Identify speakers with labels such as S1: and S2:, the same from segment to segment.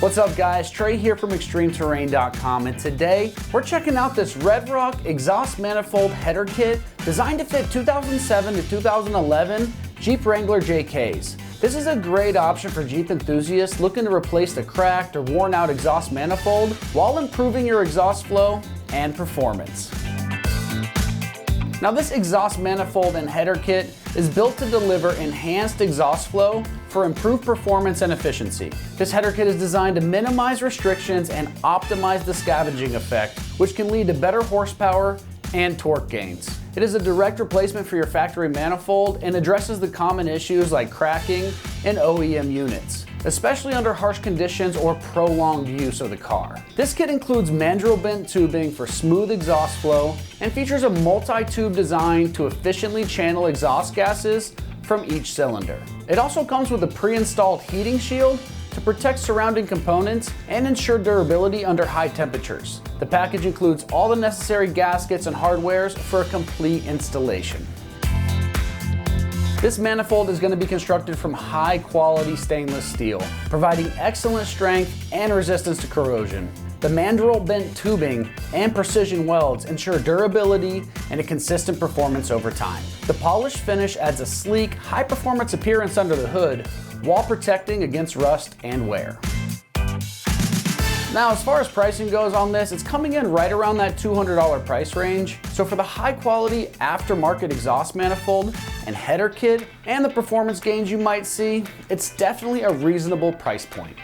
S1: What's up guys, Trey here from ExtremeTerrain.com, and today we're checking out this Redrock exhaust manifold header kit designed to fit 2007 to 2011 Jeep Wrangler JKs. This is a great option for Jeep enthusiasts looking to replace the cracked or worn out exhaust manifold while improving your exhaust flow and performance. Now this exhaust manifold and header kit is built to deliver enhanced exhaust flow for improved performance and efficiency. This header kit is designed to minimize restrictions and optimize the scavenging effect, which can lead to better horsepower and torque gains. It is a direct replacement for your factory manifold and addresses the common issues like cracking in OEM units, especially under harsh conditions or prolonged use of the car. This kit includes mandrel bent tubing for smooth exhaust flow and features a multi-tube design to efficiently channel exhaust gases from each cylinder. It also comes with a pre-installed heating shield to protect surrounding components and ensure durability under high temperatures. The package includes all the necessary gaskets and hardwares for a complete installation. This manifold is going to be constructed from high quality stainless steel, providing excellent strength and resistance to corrosion. The mandrel bent tubing and precision welds ensure durability and a consistent performance over time. The polished finish adds a sleek, high performance appearance under the hood while protecting against rust and wear. Now, as far as pricing goes on this, it's coming in right around that $200 price range. So for the high quality aftermarket exhaust manifold and header kit and the performance gains you might see, it's definitely a reasonable price point.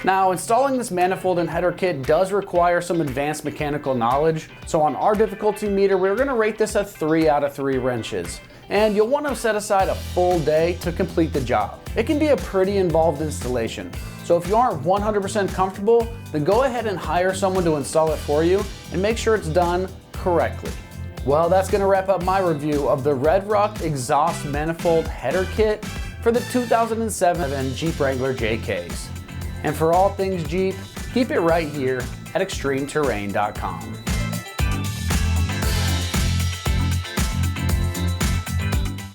S1: Now, installing this manifold and header kit does require some advanced mechanical knowledge. So on our difficulty meter, we're going to rate this a 3 out of 3 wrenches. And you'll want to set aside a full day to complete the job. It can be a pretty involved installation. So if you aren't 100% comfortable, then go ahead and hire someone to install it for you and make sure it's done correctly. Well, that's going to wrap up my review of the Redrock exhaust manifold header kit for the 2007 Jeep Wrangler JKs. And for all things Jeep, keep it right here at ExtremeTerrain.com.